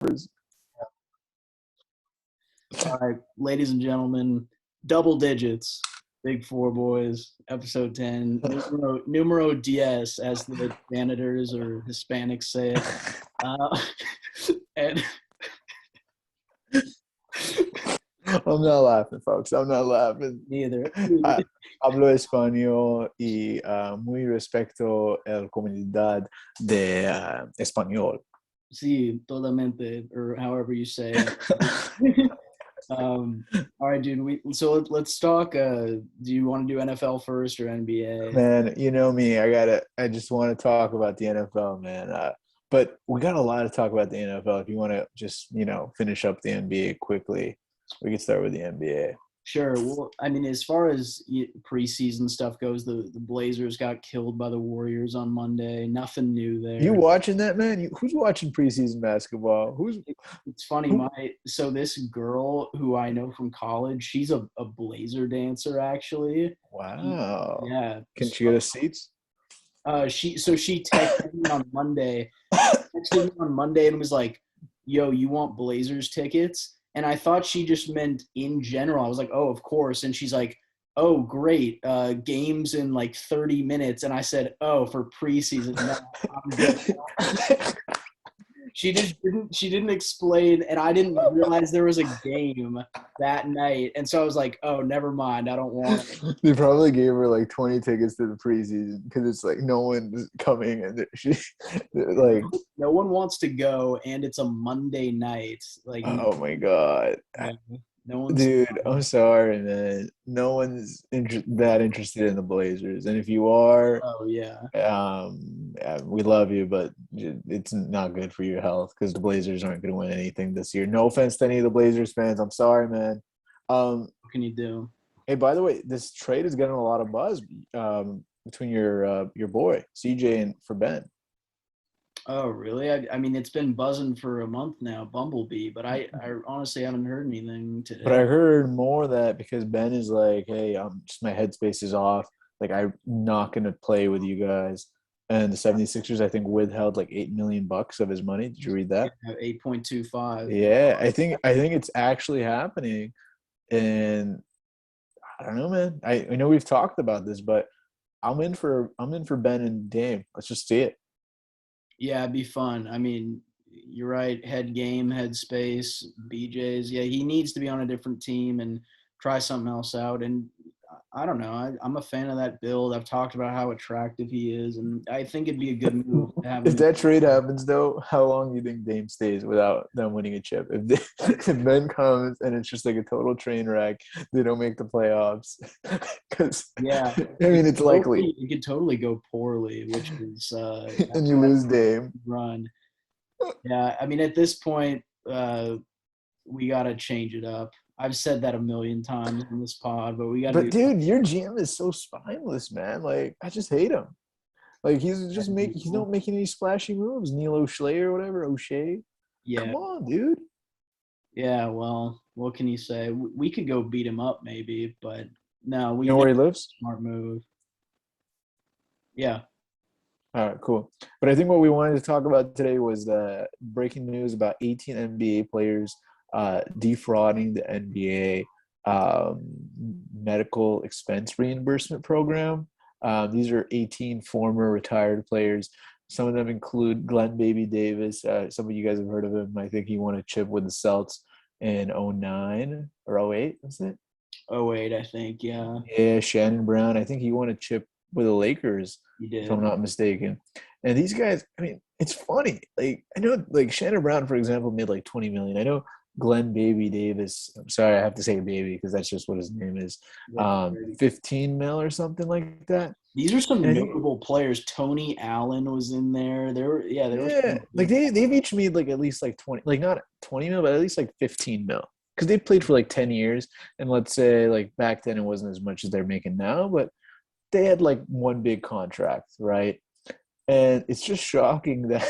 All right, ladies and gentlemen, double digits, Big Four Boys, episode 10, numero diez, as the janitors or Hispanics say it. And I'm not laughing, folks. I'm not laughing. neither. Hablo español y muy respeto a la comunidad de español. Sí, totalmente, or however you say it. All right, dude. So let's talk. Do you want to do NFL first or NBA? Man, you know me. I just want to talk about the NFL, man. But we got a lot to talk about the NFL. If you want to just, finish up the NBA quickly, we can start with the NBA. Sure. Well, I mean, as far as preseason stuff goes, the Blazers got killed by the Warriors on Monday. Nothing new there. You watching that, man? Who's watching preseason basketball? It's funny. So this girl who I know from college, she's a Blazer dancer, actually. Wow. Yeah. Can she get us seats? She texted me on Monday. And was like, "Yo, you want Blazers tickets?" And I thought she just meant in general. I was like, "Oh, of course." And she's like, "Oh, great. Games in like 30 minutes." And I said, "Oh, for preseason." No, I'm good. She didn't explain, and I didn't realize there was a game that night. And so I was like, "Oh, never mind. I don't want it." They probably gave her like 20 tickets to the preseason because it's like no one's coming, and like no one wants to go, and it's a Monday night. Like, oh my god, no one's. Dude, I'm sorry, man. No one's that interested in the Blazers, and if you are, Oh yeah, we love you, but it's not good for your health because the Blazers aren't going to win anything this year. No offense to any of the Blazers fans. I'm sorry, man. What can you do? Hey, by the way, this trade is getting a lot of buzz between your boy CJ and for Ben. Oh, really? I mean, it's been buzzing for a month now, Bumblebee, but I honestly haven't heard anything today. But I heard more that because Ben is like, hey, just my headspace is off. Like, I'm not going to play with you guys. And the 76ers, I think, withheld like $8 million of his money. Did you read that? Yeah, 8.25. Yeah, I think it's actually happening. And I don't know, man. I know we've talked about this, but I'm in for Ben and Dame. Let's just see it. Yeah, it'd be fun. I mean, you're right. Head game, head space, BJ's. Yeah, he needs to be on a different team and try something else out. And I don't know. I'm a fan of that build. I've talked about how attractive he is, and I think it'd be a good move to have him. If that trade happens, though, how long do you think Dame stays without them winning a chip? If Ben comes and it's just like a total train wreck, they don't make the playoffs. Because yeah, I mean, it's likely. It could totally go poorly, which is and you lose Dame. Run. Yeah, I mean, at this point, we got to change it up. I've said that a million times in this pod, but we got to. But dude, your GM is so spineless, man. Like, I just hate him. Like, he's not making any splashy moves. Neil O'Shea or whatever, O'Shea. Yeah. Come on, dude. Yeah, well, what can you say? We could go beat him up maybe, but no. You know where he lives? Smart move. Yeah. All right, cool. But I think what we wanted to talk about today was the breaking news about 18 NBA players defrauding the NBA medical expense reimbursement program. These are 18 former retired players. Some of them include Glenn Baby Davis. Some of you guys have heard of him. I think he won a chip with the Celts in 09 or 08, was it? 08, I think, yeah. Yeah, Shannon Brown. I think he won a chip with the Lakers, if I'm not mistaken. And these guys, I mean, it's funny. Like, I know, like, Shannon Brown, for example, made like $20 million. I know Glenn Baby Davis, I'm sorry, I have to say baby because that's just what his name is, 15 mil or something like that. These are some notable players. Tony Allen was in there. Like they've each made like at least like 20, like not 20 mil, but at least like 15 mil. Because they played for like 10 years. And let's say like back then it wasn't as much as they're making now, but they had like one big contract, right? And it's just shocking that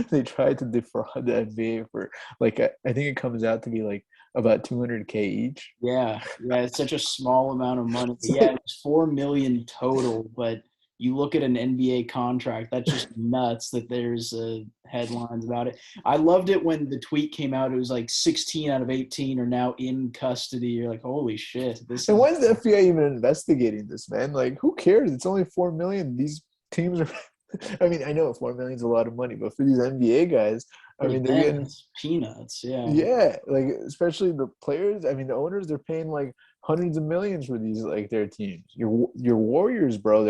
they tried to defraud the NBA for like, I think it comes out to be like about $200K each. Yeah, it's such a small amount of money. Yeah, it's $4 million total, but you look at an NBA contract, that's just nuts that there's headlines about it. I loved it when the tweet came out. It was like 16 out of 18 are now in custody. You're like, holy shit. And why is the FBI even investigating this, man? Like, who cares? It's only $4 million. These teams are. I mean, I know $4 million is a lot of money, but for these NBA guys, I mean, they're getting peanuts. Yeah. yeah, like especially the players. I mean, the owners they're paying like hundreds of millions for these like their teams. Your Warriors, bro.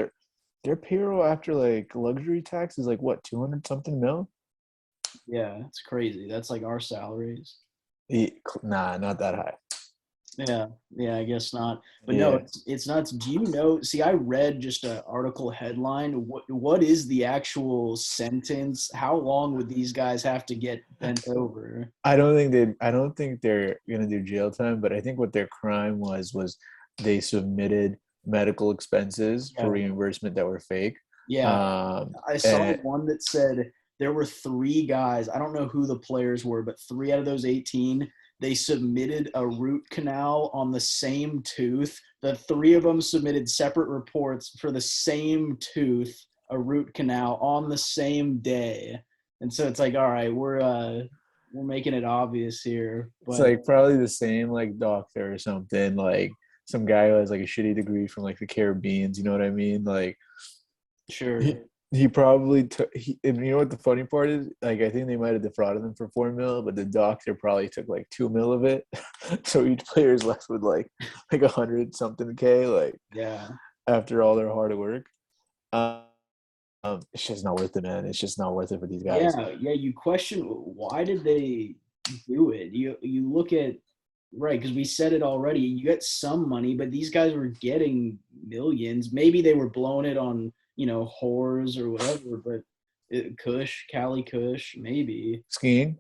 Their payroll after like luxury tax is like what 200 something mil. Yeah, it's crazy. That's like our salaries. Nah, not that high. Yeah, I guess not. But no, Yeah. it's nuts. Do you know? See, I read just an article headline. What is the actual sentence? How long would these guys have to get bent over? I don't think they're gonna do jail time, but I think what their crime was they submitted medical expenses for Yeah. reimbursement that were fake. Yeah, I saw And one that said there were 3 guys. I don't know who the players were, but 3 out of those 18, they submitted a root canal on the same tooth. The 3 of them submitted separate reports for the same tooth, a root canal on the same day. And so it's like, all right, we're making it obvious here. it's But like probably the same like doctor or something, like some guy who has like a shitty degree from like the Caribbean, you know what I mean? Like sure. he probably took and you know what the funny part is? Like I think they might have defrauded him for 4 mil, but the doctor probably took like 2 mil of it. So each player is left with like 100 something K, like Yeah. after all their hard work. It's just not worth it, man. It's just not worth it for these guys. Yeah, you question why did they do it? You look at right because we said it already. You get some money, but these guys were getting millions. Maybe they were blowing it on whores or whatever. But Kush, Cali Kush, maybe Skiing.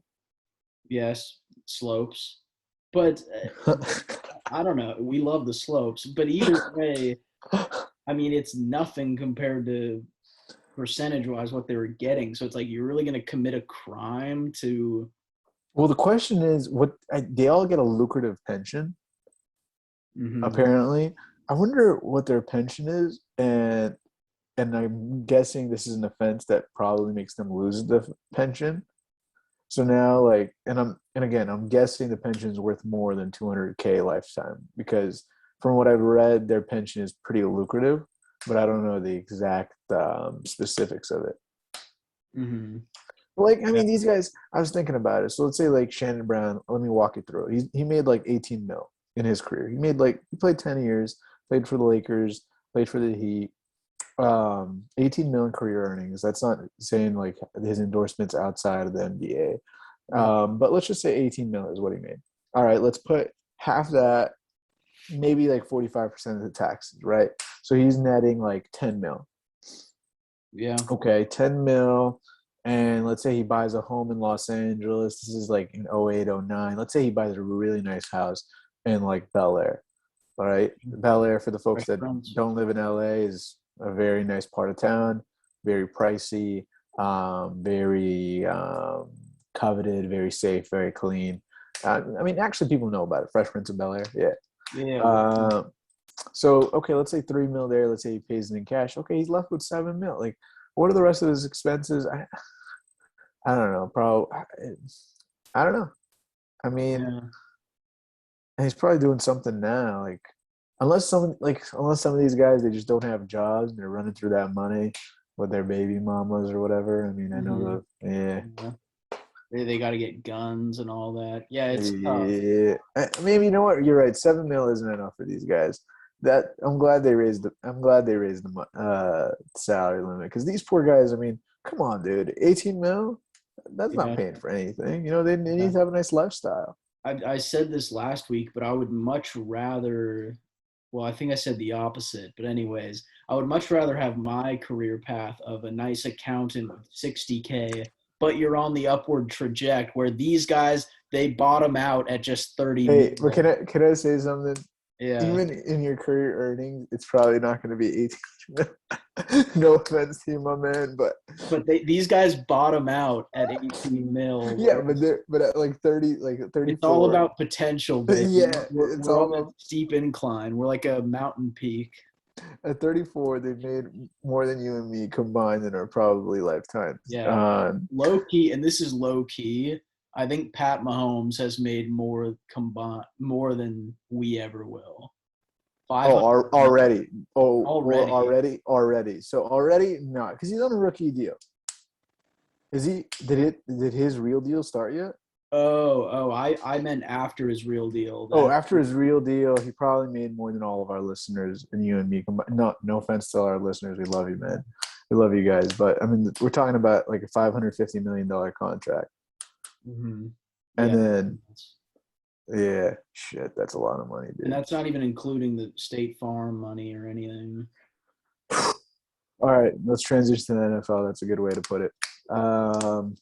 yes, slopes. But I don't know. We love the slopes, but either way, I mean, it's nothing compared to percentage wise what they were getting. So it's like you're really going to commit a crime to. Well, the question is, they all get a lucrative pension, Mhm. apparently. I wonder what their pension is, and I'm guessing this is an offense that probably makes them lose the pension. So now, like, and again, I'm guessing the pension is worth more than 200K lifetime because from what I've read, their pension is pretty lucrative, but I don't know the exact specifics of it. Mm-hmm. Like, I mean, these guys, I was thinking about it. So let's say like Shannon Brown, let me walk you through it. He made like 18 mil in his career. He played 10 years, played for the Lakers, played for the Heat. 18 million career earnings. That's not saying like his endorsements outside of the NBA. But let's just say 18 million is what he made. All right, let's put half that, maybe like 45% of the taxes, right? So he's netting like 10 mil. Yeah. Okay, 10 mil. And let's say he buys a home in Los Angeles. This is like in 08, 09. Let's say he buys a really nice house in like Bel Air. All right. Bel Air, for the folks that don't live in LA, is a very nice part of town, very pricey, very coveted, very safe, very clean. I mean, actually, people know about it. Fresh Prince of Bel Air. Yeah. Yeah. So, okay, let's say 3 mil there. Let's say he pays it in cash. Okay, he's left with 7 mil. Like, what are the rest of his expenses? I don't know. Probably, I don't know. I mean, and he's probably doing something now. Like, unless some of these guys, they just don't have jobs and they're running through that money with their baby mamas or whatever. I mean, I know yeah. They got to get guns and all that. Yeah, it's tough. Yeah. I mean, you know what? You're right. 7 mil isn't enough for these guys. I'm glad they raised the salary limit because these poor guys. I mean, come on, dude. 18 mil. That's not paying for anything. You know, they need to have a nice lifestyle. I said this last week, but I would much rather. Well, I think I said the opposite. But anyways, I would much rather have my career path of a nice accountant with 60K, but you're on the upward trajectory where these guys, they bottom out at just 30 Hey, but can I say something? Yeah. Even in your career earnings, it's probably not going to be 18. No offense to you, my man, but these guys bottom out at 18 mil. Yeah, but at like 30, like 34. It's all about potential, baby. Yeah, We're on a steep incline. We're like a mountain peak. At 34, they've made more than you and me combined in our probably lifetimes. Yeah, low key, and this is low key. I think Pat Mahomes has made more than we ever will. 500 Already. Oh, well, already. already. So already, no, because he's on a rookie deal. Is he? Did his real deal start yet? I meant after his real deal. Oh, after his real deal, he probably made more than all of our listeners and you and me combined. No offense to our listeners, we love you, man. We love you guys, but I mean, we're talking about like a $550 million contract, Mm-hmm. and Yeah, then yeah, shit, that's a lot of money, and dude. that's not even including the State Farm money or anything. All right, let's transition to the NFL. That's a good way to put it. Um,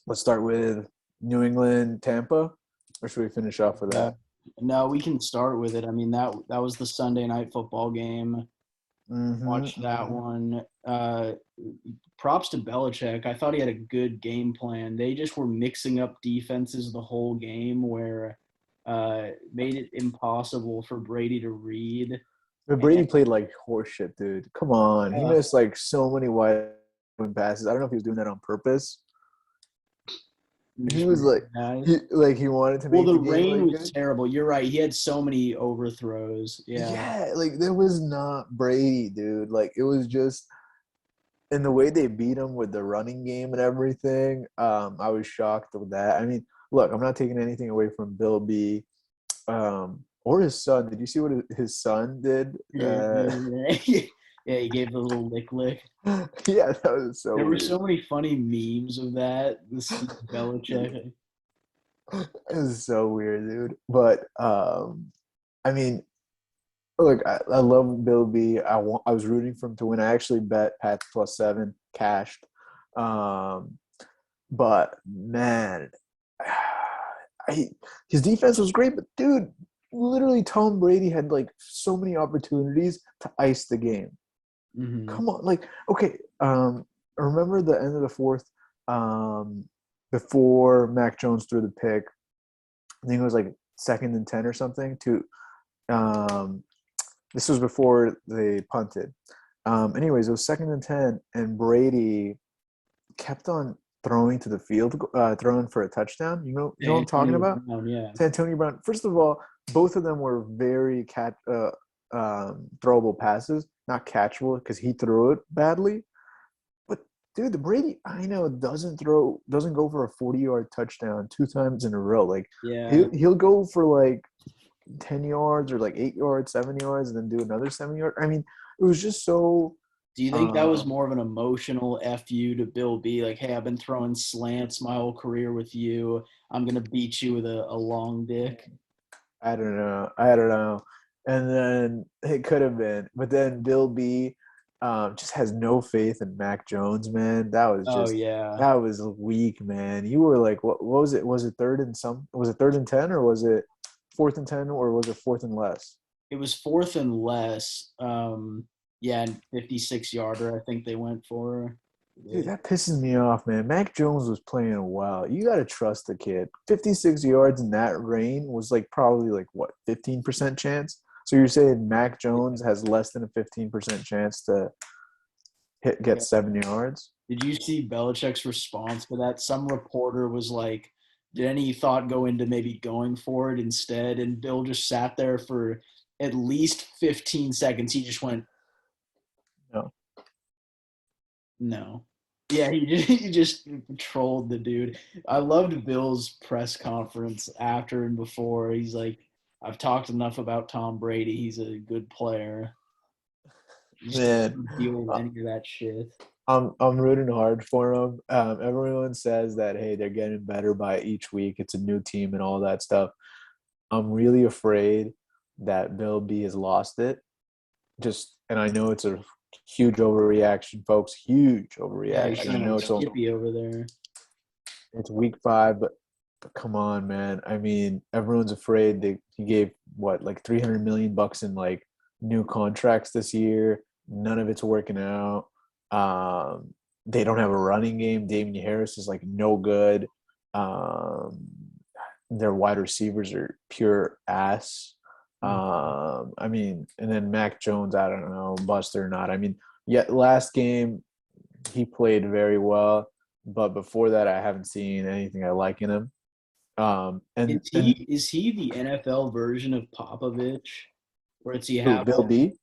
let's start with New England, Tampa, or should we finish off with that? No, we can start with it. I mean that was the Sunday night football game. Watched that one. Props to Belichick. I thought he had a good game plan. They just were mixing up defenses the whole game, where made it impossible for Brady to read. But Brady played like horseshit, dude. Come on, he missed like so many wide open passes. I don't know if he was doing that on purpose. He was he wanted to Well, make the the game rain like was good. terrible. You're right. He had so many overthrows. Yeah. Yeah, like that was not Brady, dude. Like it was just and the way they beat him with the running game and everything. I was shocked with that. I mean, look, I'm not taking anything away from Bill B. Or his son. Did you see what his son did? Yeah, he gave the little lick. Yeah, that was so There were weird. so many funny memes of that. The Steve Belichick. It was so weird, dude. But I mean, look, I love Bill B. I was rooting for him to win. I actually bet Pats +7 cashed. Um, but man, his defense was great. But dude, literally, Tom Brady had like so many opportunities to ice the game. Mm-hmm. Come on, like okay. Remember the end of the fourth, before Mac Jones threw the pick. I think it was like 2nd and 10 or something. This was before they punted. Anyways, it was 2nd and 10, and Brady kept on throwing to the field, throwing for a touchdown. You know what I'm talking Antonio about? Brown, yeah. To Antonio Brown. First of all, both of them were very throwable passes, not catchable because he threw it badly. But dude, the Brady I know doesn't go for a 40-yard touchdown 2 times in a row. Like Yeah. he'll go for like 10 yards or like 8 yards, 7 yards, and then do another 7 yard. I mean, it was just so. Do you think that was more of an emotional FU to Bill B? Like, hey, I've been throwing slants my whole career with you. I'm gonna beat you with a long dick. I don't know. I don't know. And then it could have been, but then Bill B just has no faith in Mac Jones, man. Oh yeah. That was weak, man. You were like, what was it? Was it Was it 3rd and 10, or was it 4th and 10, or was it 4th and less? It was fourth and less. Yeah, and 56-yarder. I think they went for. Dude, that pisses me off, man. Mac Jones was playing well. You got to trust the kid. 56 yards in that rain was like probably like what, 15% chance? So you're saying Mac Jones has less than a 15% chance to get Yeah. 7 yards? Did you see Belichick's response to that? Some reporter was like, "Did any thought go into maybe going for it instead?" And Bill just sat there for at least 15 seconds. He just went, No. "No." Yeah, he just trolled the dude. I loved Bill's press conference after and before. He's like, "I've talked enough about Tom Brady. He's a good player. He just Man, doesn't deal with any of that shit." I'm rooting hard for them. Everyone says that hey, they're getting better by each week. It's a new team and all that stuff. I'm really afraid that Bill B has lost it. And I know it's a huge overreaction, folks. Huge Yeah, he's overreaction. I kind know of Skippy over there. it's week 5, but come on, man. I mean, everyone's afraid he gave what like $300 million in like new contracts this year. None of it's working out. They don't have a running game. Damian Harris is like no good. Um, their wide receivers are pure ass. I mean, and then Mac Jones, I don't know, bust or not. I mean, yet last game he played very well, but before that, I haven't seen anything I like in him. Is And he the NFL version of Popovich, where it's you who, have Bill all B?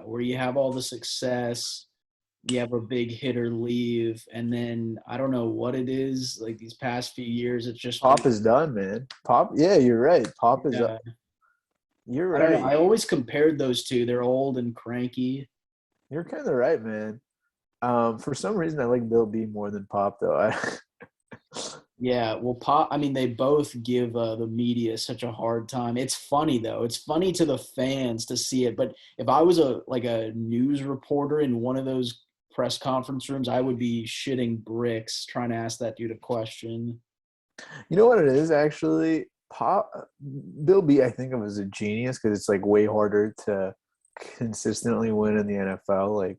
where you have all the success, you have a big hitter leave, and then I don't know what it is. Like these past few years, it's just been Pop is done, man. Pop, yeah, you're right. Pop is up. yeah. You're I don't know. right. I always compared those two. They're old and cranky. You're kind of right, man. For some reason, I like Bill B more than Pop, though. Yeah, well, Pop. I mean, they both give the media such a hard time. It's funny though. It's funny to the fans to see it. But if I was a news reporter in one of those press conference rooms, I would be shitting bricks trying to ask that dude a question. You know what it is actually? Pop Bill B, I think of as a genius because it's like way harder to consistently win in the NFL. Like,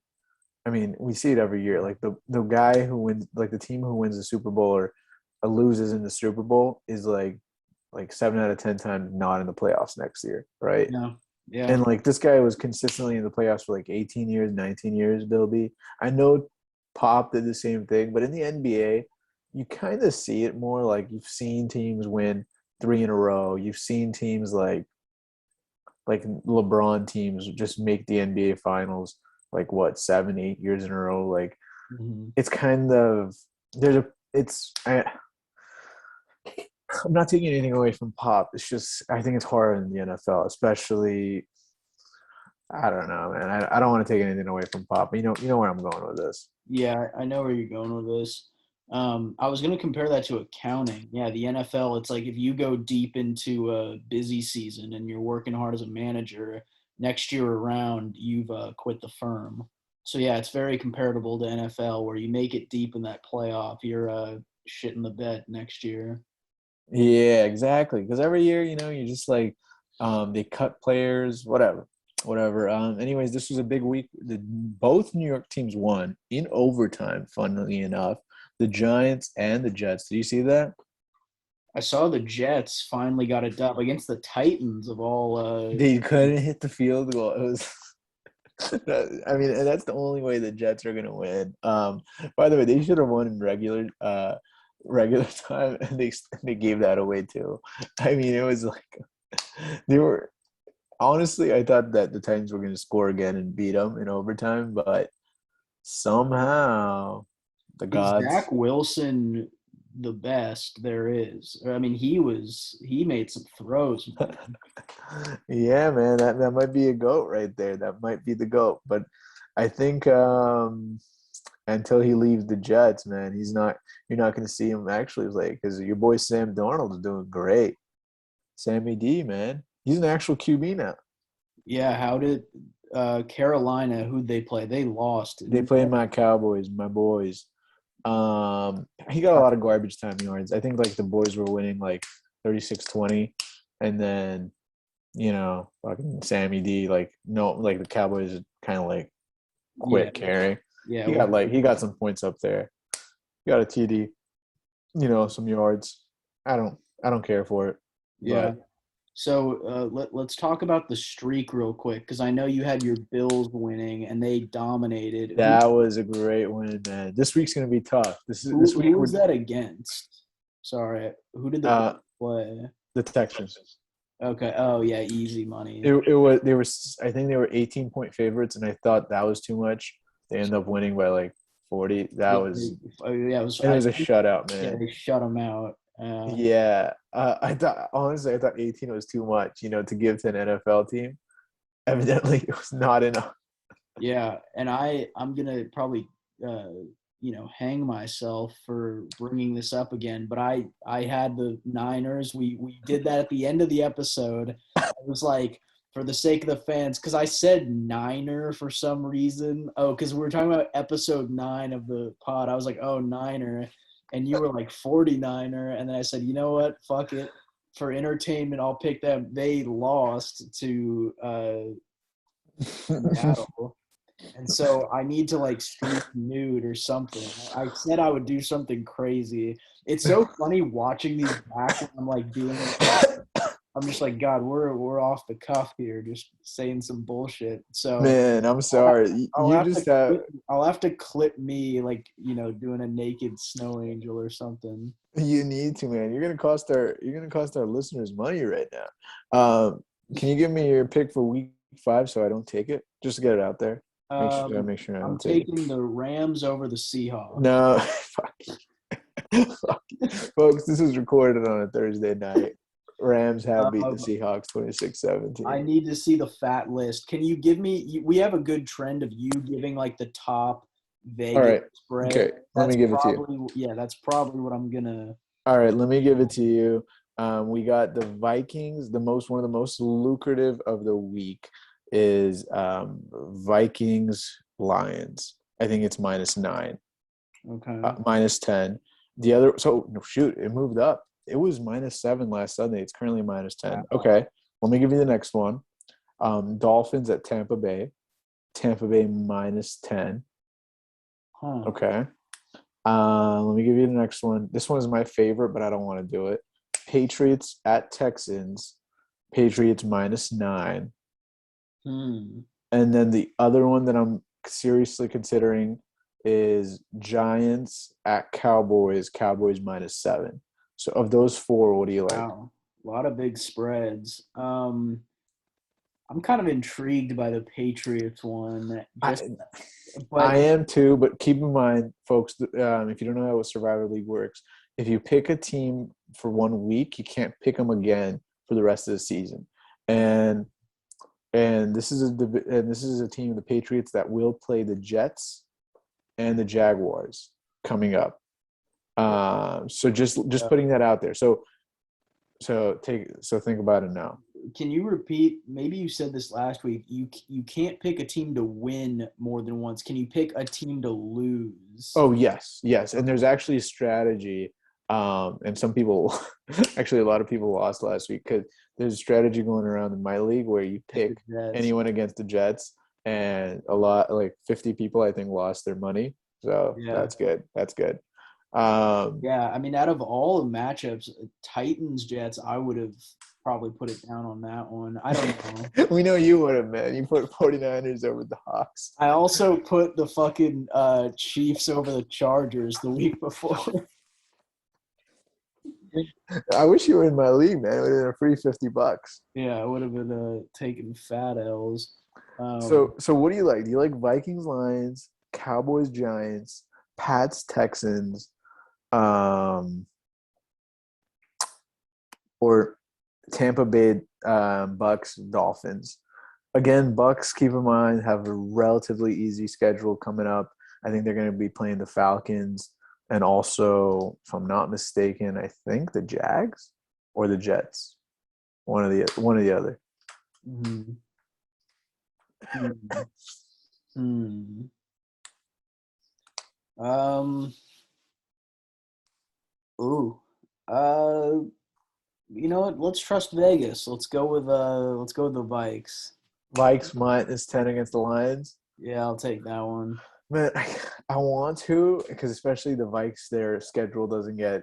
I mean, we see it every year. Like the guy who wins, like the team who wins the Super Bowl or loses in the Super Bowl is like 7 out of 10 times not in the playoffs next year, right? Yeah, yeah. And like this guy was consistently in the playoffs for like 18 years, 19 years, Bill B. I know Pop did the same thing, but in the NBA, you kind of see it more. Like you've seen teams win three in a row. You've seen teams like LeBron teams just make the NBA finals like what 7, 8 years in a row. Like Mhm. it's kind of there's a it's I'm not taking anything away from Pop. It's just I think it's hard in the NFL, especially I don't know, man. I don't want to take anything away from Pop. But you know where I'm going with this. Yeah, I know where you're going with this. I was going to compare that to accounting. Yeah, the NFL, it's like if you go deep into a busy season and you're working hard as a manager, next year around, you've quit the firm. So, yeah, it's very comparable to NFL where you make it deep in that playoff, you're shitting the bed next year. Yeah, exactly. Because every year, you're just like, they cut players, whatever. Anyways, this was a big week. Both New York teams won in overtime. Funnily enough, the Giants and the Jets. Did you see that? I saw the Jets finally got a dub against the Titans of all. They couldn't hit the field goal. It was. I mean, and that's the only way the Jets are gonna win. By the way, they should have won in regular time, and they gave that away too. I mean, it was like they were honestly. I thought that the Titans were gonna score again and beat them in overtime, but somehow the Is gods. Zach Wilson the best there is? I mean, he made some throws. Yeah, man, that might be a goat right there. That might be the goat. But I think until he leaves the Jets, man, he's not. You're not going to see him actually play because your boy Sam Darnold is doing great. Sammy D, man, he's an actual QB now. Yeah, how did Carolina? Who'd they play? They lost. They play my Cowboys, my boys. He got a lot of garbage time yards. I think like the boys were winning like 36-20, and then fucking Sammy D, like no, like the Cowboys kind of like Yeah, quit caring. yeah, He got some points up there. He got a TD, some yards. I don't care for it, yeah. but So let's talk about the streak real quick because I know you had your Bills winning and they dominated. that was a great win, man. This week's gonna be tough. This Who week we're was that against? Sorry, who did the Bills uh play? the Texans. Okay. Oh yeah, easy money. It was they were I think they were 18-point favorites, and I thought that was too much. They ended up winning by like 40. That Yeah, was yeah, it was. and it was a shutout, Yeah, man. they shut them out. Yeah, I thought honestly, I thought 18 was too much, to give to an NFL team. Evidently, it was not enough. Yeah, and I'm gonna probably hang myself for bringing this up again. But I had the Niners. We did that at the end of the episode. I was like, for the sake of the fans, because I said Niner for some reason. Oh, because we were talking about episode 9 of the pod. I was like, oh, Niner, and you were like 49er, and then I said, you know what, fuck it. For entertainment, I'll pick them. They lost to Seattle. And so I need to like streak nude or something. I said I would do something crazy. It's so funny watching these back when I'm like doing it. I'm just like, God, we're off the cuff here, just saying some bullshit. So Man, I'm I'll have, sorry. I'll You have to just have clip, I'll have to clip me like doing a naked snow angel or something. you need to, man. You're gonna cost our listeners money right now. Can you give me your pick for week 5 so I don't take it? Just to get it out there. Make sure I I'm don't take it. taking the Rams over the Seahawks. No, fuck. Fuck. Folks, this is recorded on a Thursday night. Rams have beat the Um, Seahawks I 26-17. need to see the fat list. Can you give me? We have a good trend of you giving like the top All Vegas right. spread. Okay. Let me give it to you. That's probably what I'm gonna. All right. Let me give it to you. We got the Vikings. One of the most lucrative of the week is Vikings Lions. I think it's -9, Okay. -10. The other, so no, shoot, it moved up. It was -7 last Sunday. It's currently -10. Wow. Okay. Let me give you the next one. Dolphins at Tampa Bay. Tampa Bay -10. Huh. Okay. Let me give you the next one. This one is my favorite, but I don't want to do it. Patriots at Texans. Patriots -9. Hmm. And then the other one that I'm seriously considering is Giants at Cowboys. Cowboys -7. So of those four, what do you like? Wow. A lot of big spreads. I'm kind of intrigued by the Patriots one. I, But I am too, but keep in mind, folks, if you don't know how a Survivor League works, if you pick a team for 1 week, you can't pick them again for the rest of the season. And this is a team, the Patriots, that will play the Jets and the Jaguars coming up. So just putting that out there. So think about it now. can you repeat? Maybe you said this last week. You can't pick a team to win more than once. Can you pick a team to lose? Oh yes, and there's actually a strategy. And some people, actually, a lot of people lost last week because there's a strategy going around in my league where you pick anyone against the Jets, and a lot, like 50 people, I think, lost their money. So Yeah. that's good. That's good. Yeah, I mean, out of all the matchups, Titans Jets, I would have probably put it down on that one. I don't know. We know you would have, man. You put 49ers over the Hawks. I also put the fucking Chiefs over the Chargers the week before. I wish you were in my league, man. It would have been a free $50. Yeah, I would have been taking fat L's. So what do you like? Do you like Vikings, Lions, Cowboys, Giants, Pats, Texans, or Tampa Bay, Bucks, Dolphins? Again, Bucks, keep in mind, have a relatively easy schedule coming up. I think they're going to be playing the Falcons and also, if I'm not mistaken, I think the Jags or the Jets. One of the other. hmm hmm. Ooh. Uh. You know what? Let's trust Vegas. Let's go with the Vikes. Vikes -10 against the Lions. Yeah, I'll take that one. Man, I want to, because especially the Vikes, their schedule doesn't get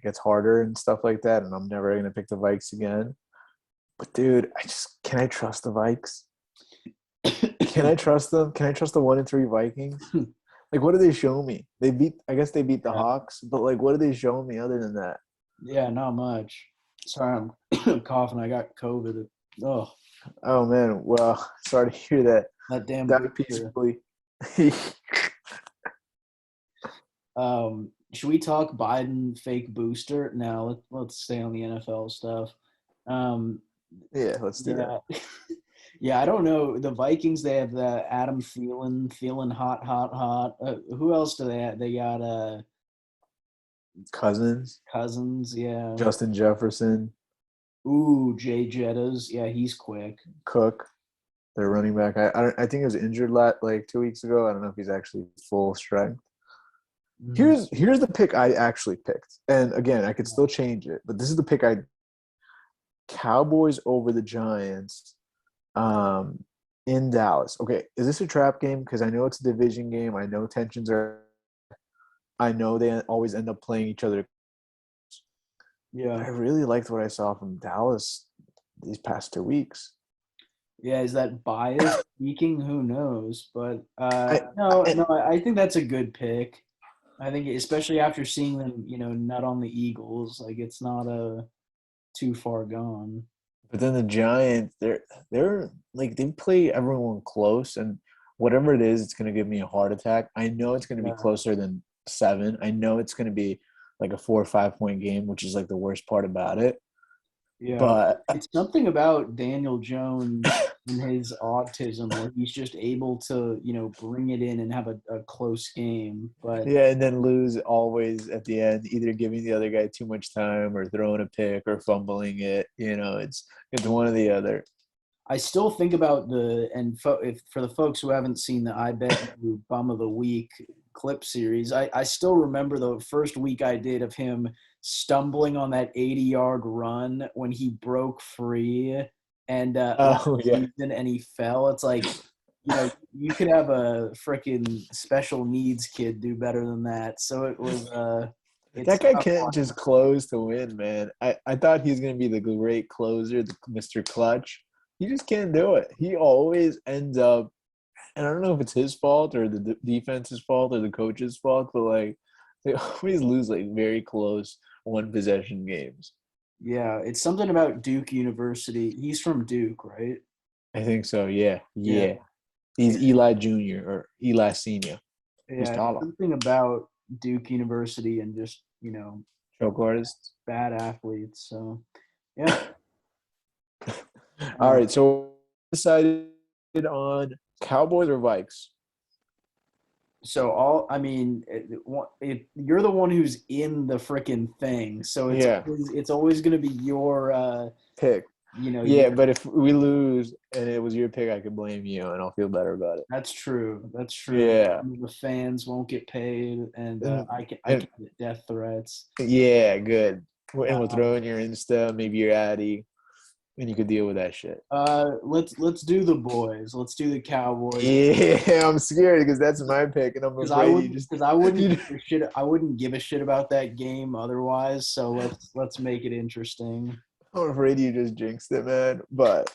gets harder and stuff like that, and I'm never gonna pick the Vikes again. But dude, can I trust the Vikes? Can I trust them? Can I trust the 1-3 Vikings? Like, what do they show me? I guess they beat the Hawks, but like, what do they show me other than that? Yeah, not much. Sorry, I'm coughing. I got COVID. Oh, Oh man, well, sorry to hear that. that damn Die booster. peacefully. Should we talk Biden fake booster? No, let's stay on the NFL stuff. Um, Yeah, let's do that. yeah, yeah. I don't know. The Vikings. They have Adam Thielen, hot, hot, hot. Who else do they have? They got Cousins, Cousins. Yeah. Justin Jefferson, Ooh, Jay Jettas. Yeah, he's quick. Cook, their running back. I think he was injured like 2 weeks ago. I don't know if he's actually full strength. Mm. Here's the pick I actually picked, and again, I could still change it, but this is the pick I. Cowboys over the Giants, in Dallas. Okay, is this a trap game? Because I know it's a division game. I know tensions are. I know they always end up playing each other. Yeah. I really liked what I saw from Dallas these past 2 weeks. Yeah, is that bias speaking? Who knows? But I, no, I think that's a good pick. I think especially after seeing them, nut on the Eagles, like it's not too far gone. but then the Giants, they're like they play everyone close, and whatever it is, it's gonna give me a heart attack. I know it's gonna be Yeah. closer than 7. I know it's gonna be like a 4 or 5 point game, which is like the worst part about it. Yeah, But it's something about Daniel Jones and his autism where he's just able to, bring it in and have a close game. But yeah, and then lose always at the end, either giving the other guy too much time or throwing a pick or fumbling it. It's one or the other. I still think about if for the folks who haven't seen the I Bet You Bum of the Week clip series, I still remember the first week I did of him stumbling on that 80-yard run when he broke free and last Oh yeah, season and he fell. It's like, you could have a freaking special needs kid do better than that. So it's that guy tough can't watching. just close to win, man. I thought he was gonna be the great closer, the Mr. Clutch. He just can't do it. He always ends up, and I don't know if it's his fault or the defense's fault or the coach's fault, but like they always lose like very close one possession games. Yeah, it's something about Duke University. He's from Duke, right? I think so. Yeah, Yeah, yeah. He's Eli Junior or Eli Senior. Who's yeah, taller? something about Duke University and just, Choke artist. bad athletes. So, yeah. All Uh, right, so decided on Cowboys or Vikes. I mean, you're the one who's in the freaking thing, so Yeah, it's always going to be your, pick. your. Yeah, but if we lose and it was your pick, I could blame you and I'll feel better about it. That's true. That's true. Yeah, The fans won't get paid, and and, I can and get death threats. yeah, good. And we'll Uh, throw in your Insta, maybe your Addy, and you could deal with that shit. let's do the boys. Let's do the Cowboys. Yeah, I'm scared because that's my pick, and I'm afraid you just Because I wouldn't you. give a shit. I wouldn't give a shit about that game otherwise. So let's make it interesting. I'm afraid you just jinxed it, man. But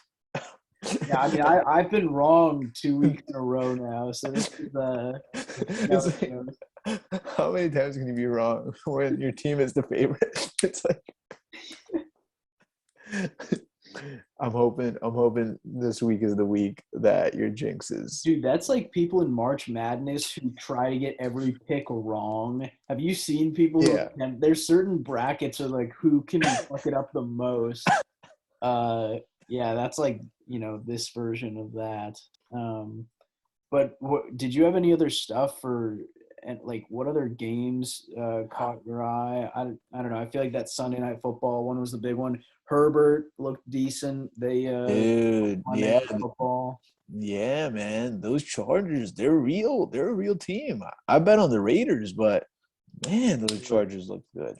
Yeah, I mean, I've been wrong 2 weeks in a row now. So this is how it's it like, goes. how many times can you be wrong when your team is the favorite? It's like I'm hoping this week is the week that your jinxes. Dude, that's like people in March Madness who try to get every pick wrong. Have you seen people who Yeah. attempt? There's certain brackets of like who can fuck it up the most. Yeah, that's like this version of that. Um, but did you have any other stuff for and like what other games caught your eye? I don't know. I feel like that Sunday Night Football one was the big one. Herbert looked decent. They Dude, Monday yeah, Night Football. yeah, man. Those Chargers, they're real. They're a real team. I bet on the Raiders, but man, those Chargers look good.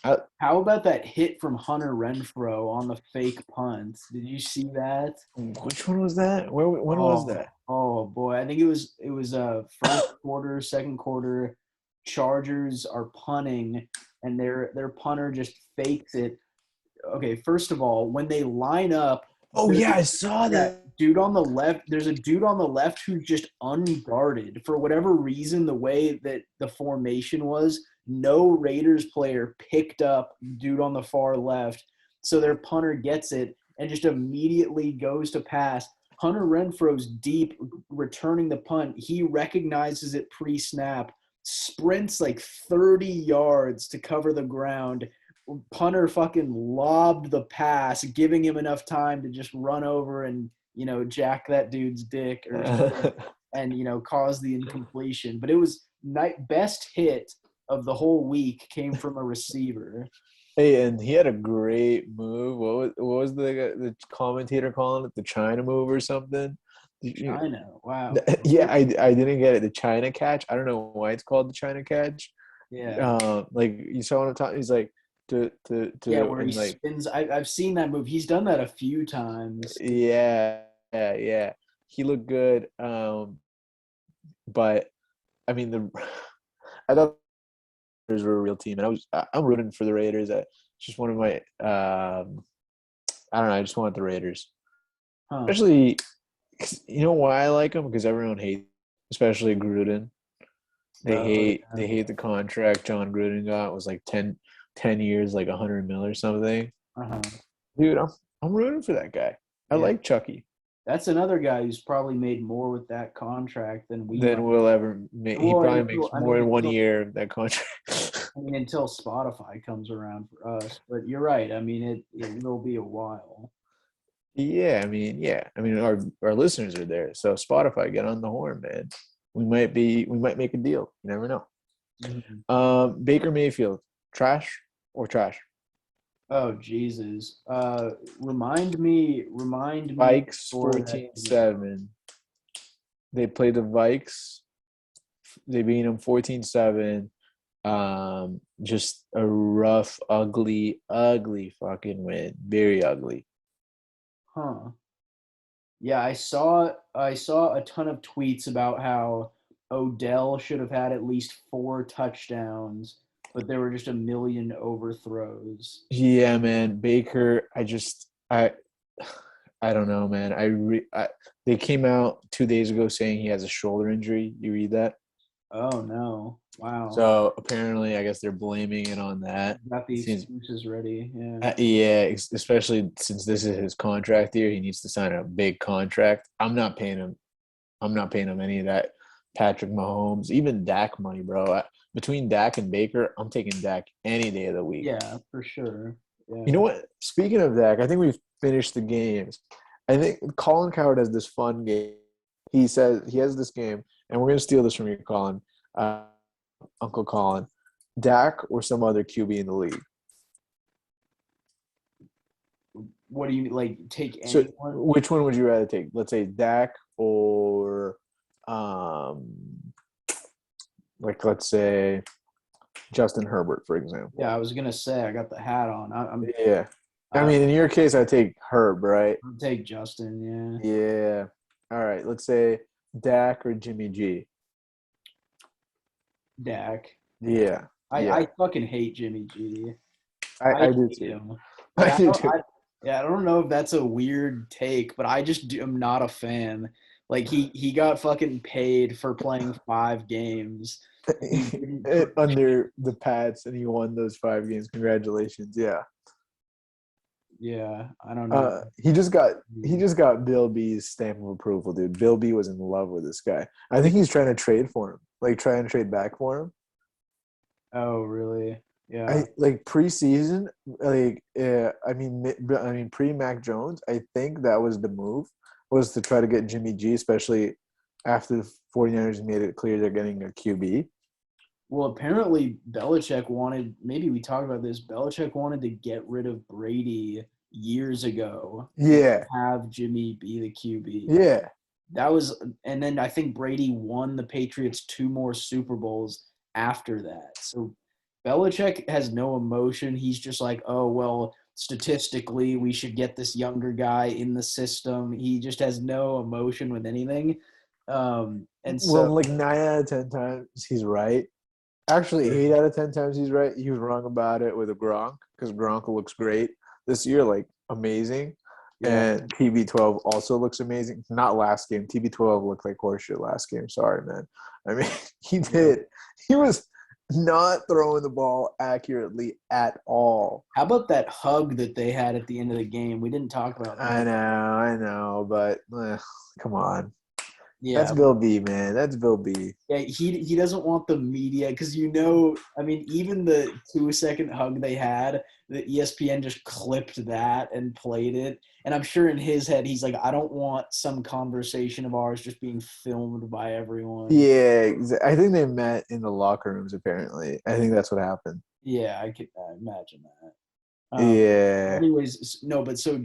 I, How about that hit from Hunter Renfro on the fake punt? Did you see that? which one was that? When was Oh, that? oh boy. I think it was first quarter, second quarter. Chargers are punting and their punter just fakes it. Okay, first of all, when they line up, Oh there's yeah, I saw that that. dude on the left. There's a dude on the left who's just unguarded for whatever reason. The way that the formation was, no Raiders player picked up dude on the far left, so their punter gets it and just immediately goes to pass. Hunter Renfro's deep, returning the punt. He recognizes it pre-snap, sprints like 30 yards to cover the ground. Punter fucking lobbed the pass, giving him enough time to just run over and jack that dude's dick or and cause the incompletion. But it was best hit of the whole week came from a receiver. Hey, and he had a great move. What was the commentator calling it? The China move or something? China, wow. Yeah, I didn't get it. The China catch. I don't know why it's called the China catch. Yeah, Like you saw what I'm talking. He's like yeah, to where he and like spins. I've seen that move. He's done that a few times. yeah. He looked good. But I mean I thought the Raiders were a real team, and I'm rooting for the Raiders. It's just one of my I don't know. I just want the Raiders, Huh. especially. You know why I like them? Because everyone hates, especially Gruden. They Oh, hate yeah. they hate the contract John Gruden got. It was like 10 years, like 100 mil or something. Uh-huh. Dude, I'm rooting for that guy. I Yeah. like Chucky. That's another guy who's probably made more with that contract than we might. Than we'll ever make. He Well, probably makes more in one year of that contract. until Spotify comes around for us. But you're right. I mean, it will be a while. Yeah. I mean, our listeners are there. So Spotify, get on the horn, man. We might make a deal. You never know. Mhm. Baker Mayfield, trash or trash? Oh Jesus. Remind me Vikes for that game. 14-7. They played the Vikes. They beat them 14-7. Just a rough, ugly fucking win. Very ugly. Huh. Yeah, I saw a ton of tweets about how Odell should have had at least 4 touchdowns, but there were just a million overthrows. Yeah, man. Baker, I don't know, man. They came out 2 days ago saying he has a shoulder injury. You read that? Oh no. Wow. So apparently, I guess they're blaming it on that. Got the It seems, excuses ready. Yeah. yeah, especially since this is his contract year, he needs to sign a big contract. I'm not paying him. I'm not paying him any of that. Patrick Mahomes, even Dak money, bro. Between Dak and Baker, I'm taking Dak any day of the week. Yeah, for sure. You know Yeah. what? Speaking of Dak, I think we've finished the games. I think Colin Coward has this fun game. He says he has this game, and we're gonna steal this from you, Colin, Uncle Colin. Dak or some other QB in the league. What do you like? Take So, anyone? which one would you rather take? Let's say Dak or, um, like let's say Justin Herbert, for example. Yeah, I was gonna say I got the hat on. Yeah. I I, mean, in your case, I take Herb, right? I'll take Justin. Yeah. Yeah. All right. Let's say Dak or Jimmy G. Dak. Yeah. I Yeah. fucking hate Jimmy G. I do Hate too. him. But I I do don't. too. Yeah, I don't know if that's a weird take, but am not a fan. Like he got fucking paid for playing 5 games. And he didn't. Under the Pats, and he won those 5 games. Congratulations. Yeah. Yeah, I don't know. He just got Bill B's stamp of approval, dude. Bill B was in love with this guy. I think he's trying to trade for him, like trying to trade back for him. Oh, really? I Yeah. like preseason, like I mean pre Mac Jones. I think that was the move, was to try to get Jimmy G, especially after the 49ers made it clear they're getting a QB. Well, apparently Belichick wanted. Maybe we talked about this. Belichick wanted to get rid of Brady years ago and Yeah, have Jimmy be the QB. yeah. That was, and then I think Brady won the Patriots 2 more Super Bowls after that. So Belichick has no emotion. He's just like, oh, well, statistically, we should get this younger guy in the system. He just has no emotion with anything. And Well, so, like 9 out of 10 times he's right. Actually, 8 out of 10 times he's right. He was wrong about it with a Gronk, because Gronk looks great this year, like amazing. yeah, And TB12 also looks amazing. Not last game. TB12 looked like horseshit last game. Sorry, man. I mean, he yeah. did. He was not throwing the ball accurately at all. How about that hug that they had at the end of the game? We didn't talk about that. I know, but come on. That's Yeah, Bill B, man. That's Bill B. yeah, he doesn't want the media because I mean, even the 2 second hug they had, the ESPN just clipped that and played it. And I'm sure in his head he's like, I don't want some conversation of ours just being filmed by everyone. Yeah, I think they met in the locker rooms. Apparently, I think that's what happened. Yeah, I could imagine that. Yeah. Anyways, no, but so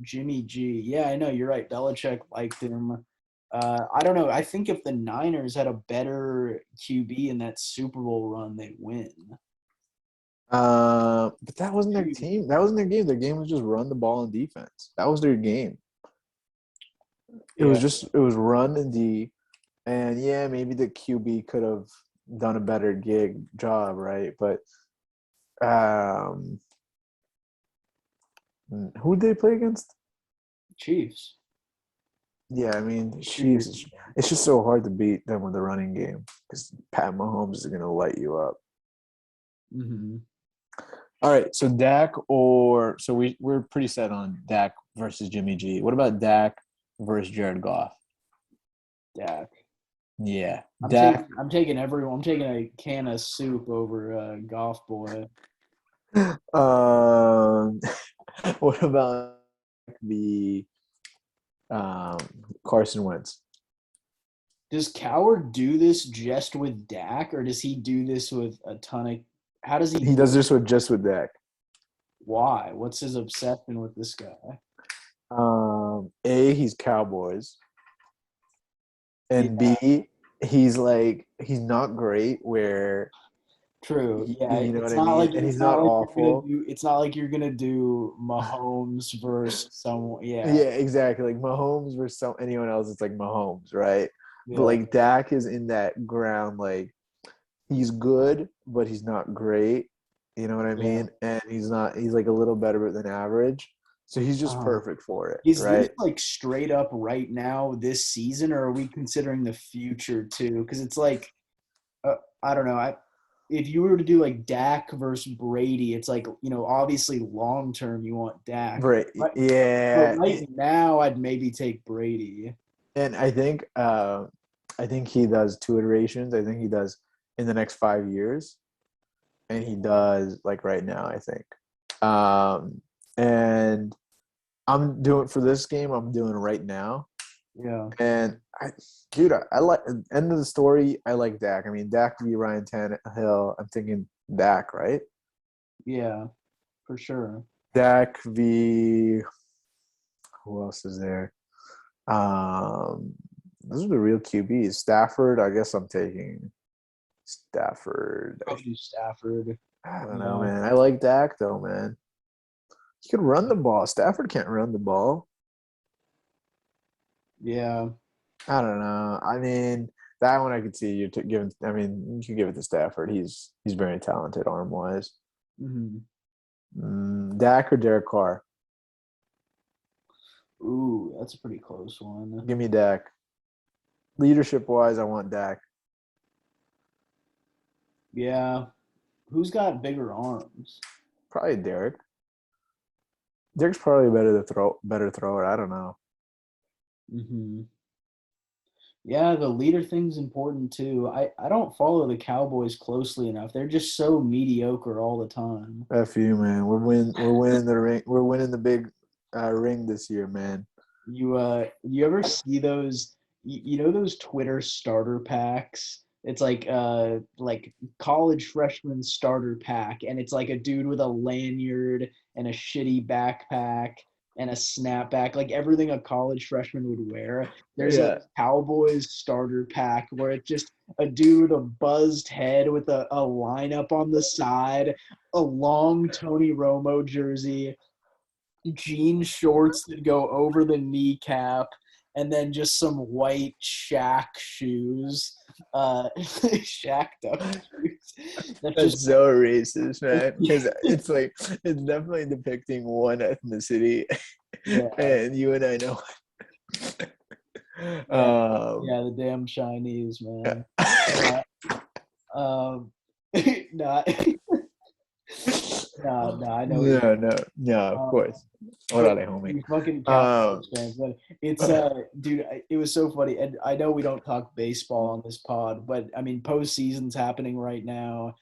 Jimmy G, yeah, I know you're right. Belichick liked him. I don't know. I think if the Niners had a better QB in that Super Bowl run, they'd win. But that wasn't their team. That wasn't their game. Their game was just run the ball and defense. That was their game. Yeah. It was run and D, and yeah, maybe the QB could have done a better job, right? But um, Who'd they play against? Chiefs. Yeah, I mean, the 2 years. Chiefs. It's just so hard to beat them with the running game because Pat Mahomes is gonna light you up. Mm-hmm. All right, so Dak or so we're pretty set on Dak versus Jimmy G. What about Dak versus Jared Goff? Dak. Yeah, I'm Dak. taking. I'm taking everyone. I'm taking a can of soup over Golf Boy. Um, what about the um, Carson Wentz? Does Coward do this just with Dak, or does he do this with a ton of? How does he? He does this with just with Dak. Why? What's his obsession with this guy? He's Cowboys, and Yeah, B, he's not great. Where true. Yeah, you know what I mean, and he's not awful. It's not like you're gonna do Mahomes versus someone. Yeah, Yeah, exactly. Like Mahomes versus anyone else, it's like Mahomes, right? But yeah, like Dak is in that ground, like he's good, but he's not great. You know what I yeah. mean? And he's like a little better than average. So he's just Uh-huh. perfect for it, Is this right? like straight up right now this season, or are we considering the future too? Because it's like I don't know. If you were to do like Dak versus Brady, it's like obviously long term you want Dak, Right. but Yeah. right now I'd maybe take Brady. And I think he does two iterations. I think he does in the next 5 years. And he does like right now, I think. And I'm doing for this game, I'm doing right now. Yeah, And dude, I like end of the story. I like Dak. I mean, Dak v Ryan Tannehill. I'm thinking Dak, right? yeah, for sure. Dak v who else is there? Um, those are the real QBs. Stafford. I guess I'm taking Stafford. Probably Stafford. I don't know, Yeah, man. I like Dak though, man. He could run the ball. Stafford can't run the ball. yeah. I don't know. I mean, that one I could see you giving. I mean, you can give it to Stafford. He's very talented arm wise. Hmm. Dak or Derek Carr? Ooh, that's a pretty close one. Give me Dak. Leadership wise, I want Dak. Yeah, who's got bigger arms? Probably Derek. Derek's probably better thrower. I don't know. Hmm. Yeah, the leader thing's important too. I don't follow the Cowboys closely enough. They're just so mediocre all the time. F you, man. We're winning the ring. We're winning the big ring this year, man. You ever see those those Twitter starter packs? It's like college freshman starter pack, and it's like a dude with a lanyard and a shitty backpack and a snapback, like everything a college freshman would wear. There's a Yeah. Cowboys starter pack where it's just a dude with a buzzed head with a lineup on the side, a long Tony Romo jersey, jean shorts that go over the kneecap, and then just some white Shaq shoes, Shaq duck shoes. That just That's so racist, man. Because it's like it's definitely depicting one ethnicity, yeah, and you and I know. yeah, yeah. The damn Chinese man. Uh, um, nah, nah. I know what you. no, of Um, course. What But are they, homie? you fucking Um, Cowboys fans, but it's dude, it was so funny. And I know we don't talk baseball on this pod, but I mean, postseason's happening right now.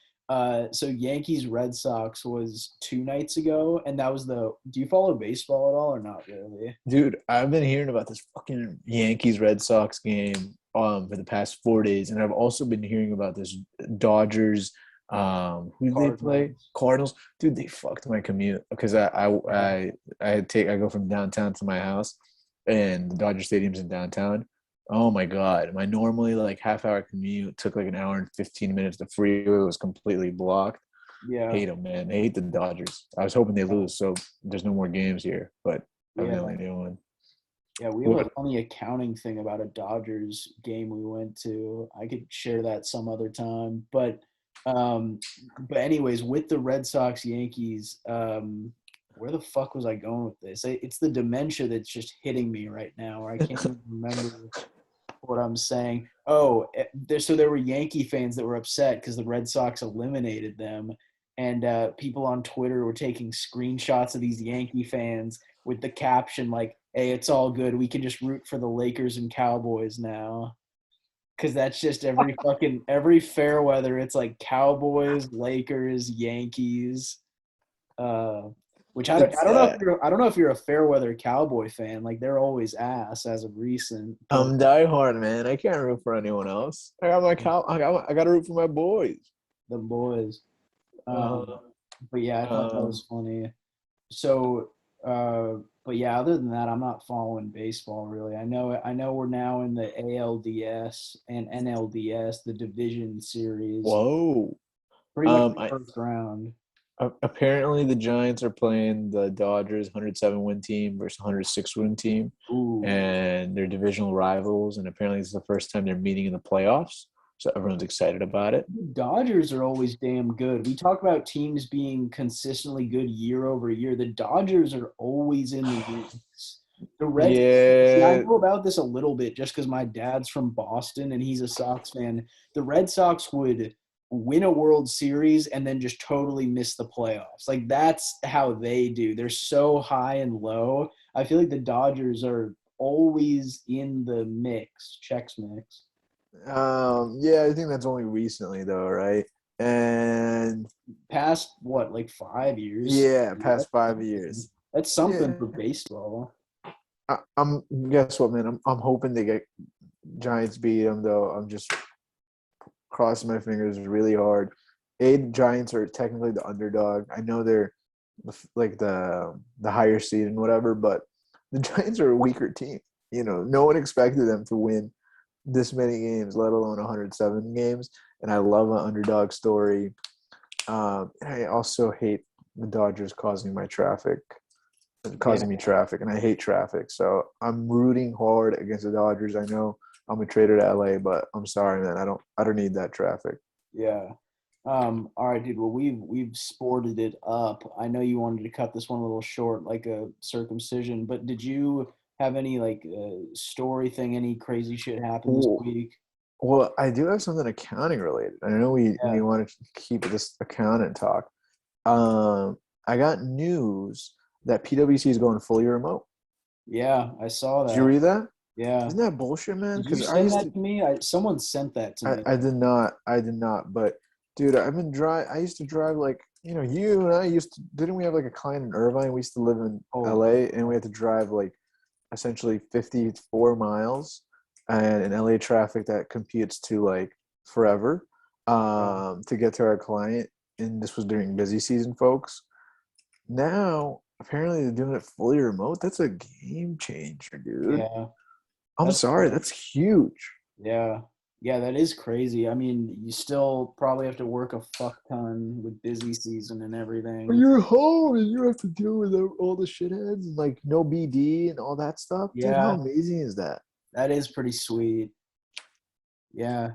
So Yankees Red Sox was 2 nights ago, and that was the. Do you follow baseball at all or not really? dude, I've been hearing about this fucking Yankees Red Sox game for the past 4 days, and I've also been hearing about this Dodgers. Who did they play? Cardinals. Cardinals. Dude, they fucked my commute because Yeah. I go from downtown to my house, and the Dodger Stadium's in downtown. Oh my god, my normally like half-hour commute took like an hour and 15 minutes. The freeway was completely blocked. Yeah. Hate them, man. I hate the Dodgers. I was hoping they lose, so there's no more games here. But I'm the Yeah. only new one. Yeah, we have a What? funny accounting thing about a Dodgers game we went to. I could share that some other time. But anyways, with the Red Sox Yankees, where the fuck was I going with this? It's the dementia that's just hitting me right now, where I can't even remember what I'm saying. Oh, so there were Yankee fans that were upset because the Red Sox eliminated them, and people on Twitter were taking screenshots of these Yankee fans with the caption like, "Hey, it's all good. We can just root for the Lakers and Cowboys now." Because that's just every fair weather. It's like Cowboys, Lakers, Yankees. Uh, which It's I don't know if you're a fair weather Cowboy fan. Like they're always ass as of recent, but I'm diehard, man. I can't root for anyone else. I got my cow. I got to root for my boys. the boys. Uh, Um, but yeah, I thought that um, was funny. So, but yeah, other than that, I'm not following baseball really. I know we're now in the ALDS and NLDS, the division series, whoa. pretty much the I first round. apparently the Giants are playing the Dodgers 107 win team versus 106 win team, Ooh. and they're divisional rivals. And apparently it's the first time they're meeting in the playoffs, so everyone's excited about it. Dodgers are always damn good. We talk about teams being consistently good year over year. The Dodgers are always in the mix. The Red See, I Yeah, know about this a little bit just because my dad's from Boston and he's a Sox fan. The Red Sox would win a World Series and then just totally miss the playoffs. Like that's how they do. They're so high and low. I feel like the Dodgers are always in the mix, checks mix. yeah, I think that's only recently though, right? And Past what, like 5 years? yeah, That's past five something. years. That's something Yeah, for baseball. I'm. Guess what, man? I'm hoping they get Giants beat them though. I'm just crossing my fingers really hard. Giants are technically the underdog. I know they're like the higher seed and whatever, but the Giants are a weaker team. You know, no one expected them to win this many games, let alone 107 games. And I love an underdog story. And I also hate the Dodgers Yeah. causing me traffic, and I hate traffic. So I'm rooting hard against the Dodgers. I know I'm a traitor to LA, but I'm sorry, man. I don't need that traffic. Yeah. All right, dude. Well, we've sported it up. I know you wanted to cut this one a little short, like a circumcision, but did you have any like story thing, any crazy shit happen this Well, week? well, I do have something accounting related. I know we Yeah. want to keep this accountant talk. I got news that PwC is going fully remote. Yeah, I saw Did you that. read that? Yeah. Isn't that bullshit, man? Did you Because I send used that to to me? Someone sent that to me. I did not. I did not. But dude, I used to drive like you and I used to. Didn't we have like a client in Irvine? We used to live in Oh, LA, and we had to drive like essentially 54 miles, and in LA traffic that computes to like forever yeah. to get to our client. And this was during busy season, folks. Now apparently they're doing it fully remote. That's a game changer, dude. Yeah. I'm That's sorry. That's huge. Yeah. Yeah, that is crazy. I mean, you still probably have to work a fuck ton with busy season and But everything. you're home and you have to deal with all the shitheads and like no BD and all that stuff. Dude, how Yeah, amazing is that? that is pretty sweet. Yeah.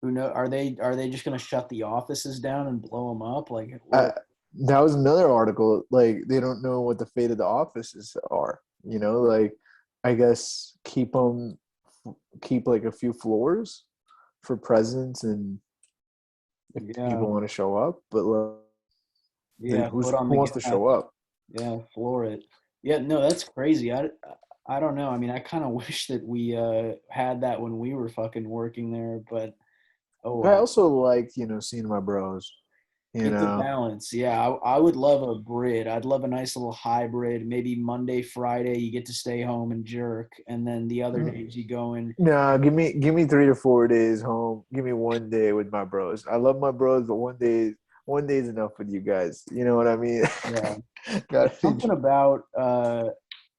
Who know? Are they just gonna shut the offices down and blow them up? Like I, what? that was another article. Like they don't know what the fate of the offices are. Like I guess keep like a few floors for presence and if Yeah. people want to show up. But like, Yeah. Put on who the wants to gas. show up? Yeah. Floor it. Yeah. No, that's crazy. I don't know. I mean, I kind of wish that we had that when we were fucking working there, but oh But I well. also liked seeing my bros. You It's a know, balance. Yeah, I would love a Brit. I'd love a nice little hybrid. Maybe Monday, Friday, you get to stay home and jerk, and then the other days you go in. no, give me 3 to 4 days home. Give me one day with my bros. I love my bros, but one day is enough with you guys. You know what I mean? Yeah, Got something about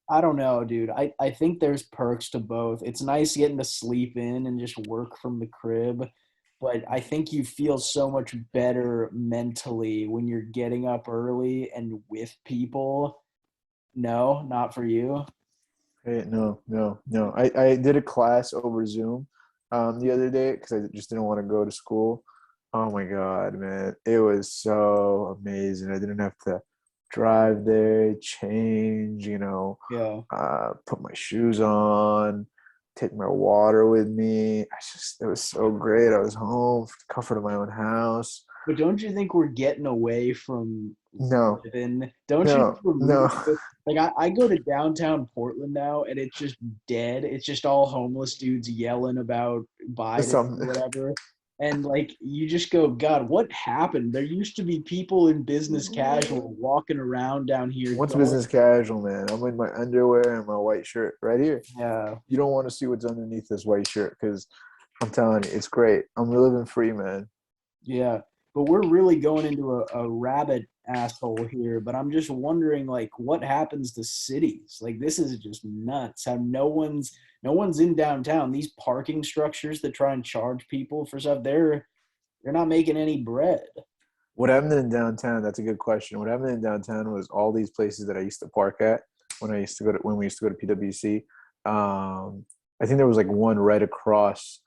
I don't know, dude. I think there's perks to both. It's nice getting to sleep in and just work from the crib, but I think you feel so much better mentally when you're getting up early and with people. No, not for you. no, no, no. I did a class over Zoom the other day because I just didn't want to go to school. Oh my God, man. It was so amazing. I didn't have to drive there, change, Yeah. put my shoes on, take my water with me. It was so great. I was home, comfort of my own house. But don't you think we're getting away from No, living? Don't you think no, we're no. moving? Like I go to downtown Portland now, and it's just dead. It's just all homeless dudes yelling about Biden or Something. whatever. And like you just go, God, what happened? There used to be people in business casual walking around down here What's going, business casual, man? I'm in my underwear and my white shirt right here. yeah, You don't want to see what's underneath this white shirt because I'm telling you, it's great. I'm living free, man. yeah. But we're really going into a rabbit asshole here. But I'm just wondering, like, what happens to cities? Like, this is just nuts. How no one's in downtown. These parking structures that try and charge people for stuff, they're not making any bread. What happened in downtown? That's a good question. What happened in downtown was all these places that I used to park at when we used to go to PwC. I think there was like one right across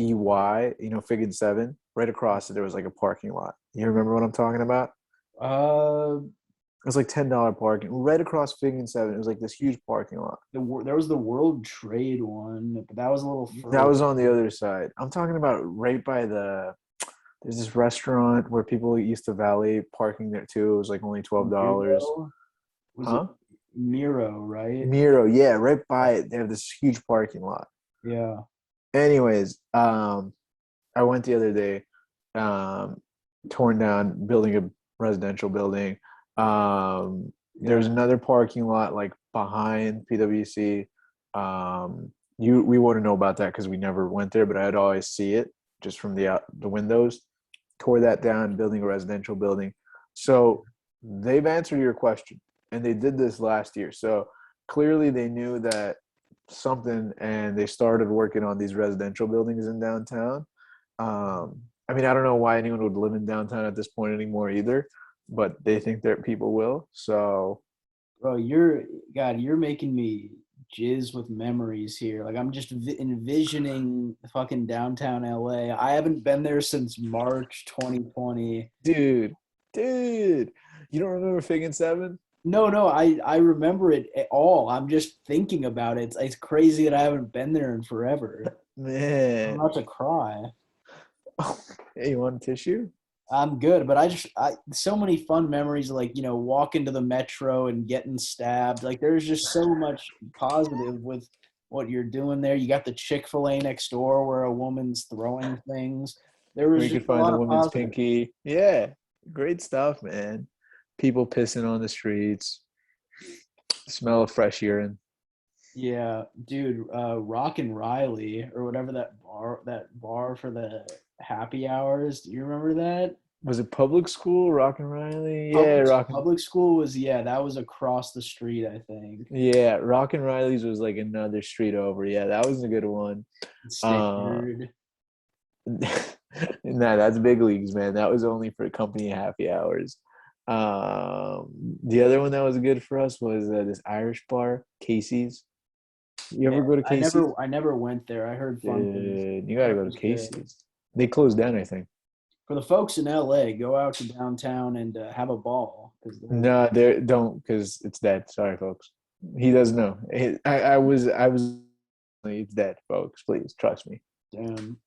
EY, Fig and Seven. Right across it, there was like a parking lot. You remember what I'm talking about? Uh, It was like $10 parking right across Fig and Seven. It was like this huge parking lot. there was the World Trade one, but that was a little That further. was on the other side. I'm talking about right by there's this restaurant where people used to valet parking there too. It was like only $12. Miro? Was it Huh? Miro, right? Miro, yeah, right by it. They have this huge parking lot. Yeah. Anyways, I went the other day, um, torn down, building a residential building. There's Yeah. another parking lot like behind PwC. We wouldn't know about that because we never went there, but I'd always see it just from the windows. Tore that down, building a residential building. So they've answered your question, and they did this last year. So clearly they knew that something, and they started working on these residential buildings in downtown. I mean, I don't know why anyone would live in downtown at this point anymore either, but they think that people will. So Bro, you're making me jizz with memories here. Like I'm just envisioning fucking downtown LA. I haven't been there since March 2020. dude, dude, you don't remember Fig and Seven? No, no, I remember it at all. I'm just thinking about it. It's crazy that I haven't been there in forever. I'm Man. about to cry. Hey, you want a tissue? I'm good, but I so many fun memories like, walking to the metro and getting stabbed. Like there's just so much positive with what you're doing there. You got the Chick-fil-A next door where a woman's throwing things. There Where was you just could a find lot a of woman's positive. pinky. Yeah, great stuff, man. People pissing on the streets, smell of fresh urine. Yeah, dude, Rock and Riley or whatever that bar for the happy hours. Do you remember that? Was it public school, Rock and Riley? Yeah, Public Rock and public school was, yeah, that was across the street, I think. yeah, Rock and Riley's was like another street over. Yeah, that was a good one. Uh, Standard. nah, that's big leagues, man. That was only for company happy hours. The other one that was good for us was this Irish bar, Casey's. You Yeah, ever go to I Casey's? never I never went there. I heard fun things. Dude, you gotta That go to was good. Casey's. They closed down, I think. For the folks in LA, go out to downtown and have a ball because they're No, they don't because it's dead. Sorry, folks. He doesn't know. I was. It's dead, folks. Please trust me. damn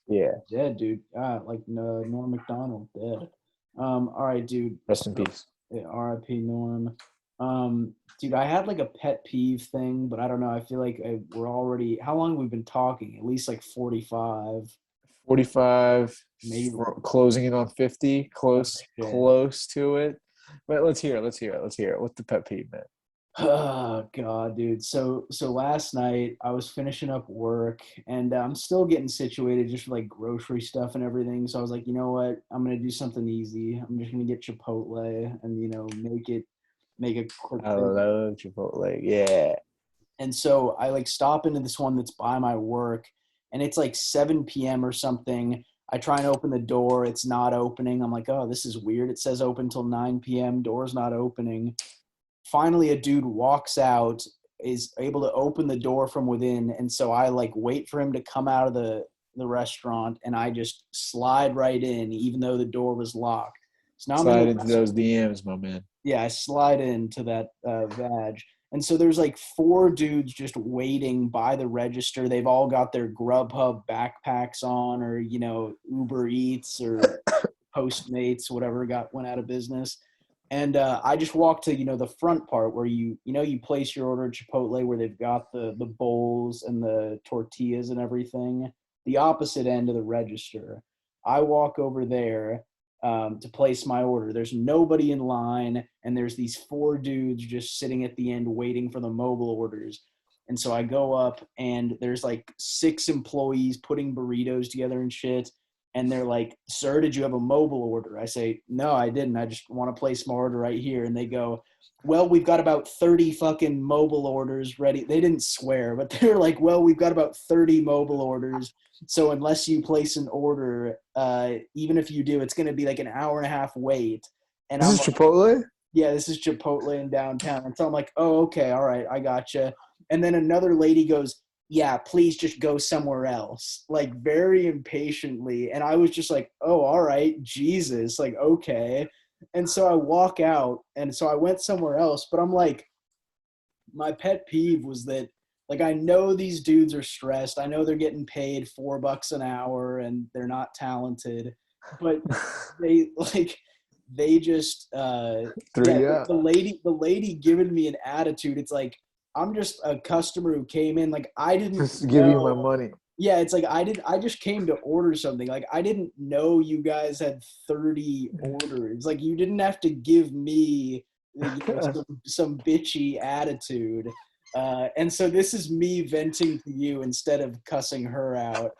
Yeah. dead, dude. Ah, like no, Norm Macdonald dead. All right, dude. Rest in So, peace. yeah, R.I.P. Norm. Dude, I had like a pet peeve thing, but I don't know. I feel like we're already. How long have we been talking? At least like 45, 45, maybe. closing in on 50, Oh, close, shit. close to it. But let's hear it. Let's hear it. Let's hear it. What's the pet peeve, man? Oh God, dude. So last night I was finishing up work and I'm still getting situated just for like grocery stuff and everything. So I was like, you know what? I'm gonna do something easy. I'm just gonna get Chipotle and make a quick I thing. love Chipotle. Yeah. And so I like stop into this one that's by my work and it's like 7 p.m. or something. I try and open the door. It's not opening. I'm like, oh, this is weird. It says open till 9 p.m. Door's not opening. Finally a dude walks out, is able to open the door from within, and so I like wait for him to come out of the restaurant and I just slide right in even though the door was locked. So now I'm in Slide the into restaurant. those DMs, my man. Yeah, I slide into that vag. And so there's like four dudes just waiting by the register. They've all got their Grubhub backpacks on, or, Uber Eats or Postmates, whatever went out of business. And I just walked to, the front part where you place your order at Chipotle, where they've got the bowls and the tortillas and everything, the opposite end of the register. I walk over there to place my order. There's nobody in line, and there's these four dudes just sitting at the end waiting for the mobile orders. And so I go up, and there's like six employees putting burritos together and shit. And they're like, "Sir, did you have a mobile order?" I say, "No, I didn't. I just want to place my order right here." And they go, "Well, we've got about 30 fucking mobile orders ready." They didn't swear, but they were like, "Well, we've got about 30 mobile orders. So unless you place an order, even if you do, it's going to be like an hour and a half wait." And This I'm is like, Chipotle? "Yeah, this is Chipotle in downtown." And so I'm like, "Oh, okay, all right, I gotcha." And then another lady goes, "Yeah, please just go somewhere else," like very impatiently. And I was just like, "Oh, all right, Jesus, like, okay." And so I walk out, and so I went somewhere else. But I'm like, my pet peeve was that, like, I know these dudes are stressed. I know they're getting paid $4 an hour and they're not talented, but they like they just yeah, Three out. the lady giving me an attitude. It's like, I'm just a customer who came in. Like, I didn't Just give you my know. money. Yeah, it's like I just came to order something. Like, I didn't know you guys had 30 orders. Like, you didn't have to give me some bitchy attitude. And so this is me venting to you instead of cussing her out.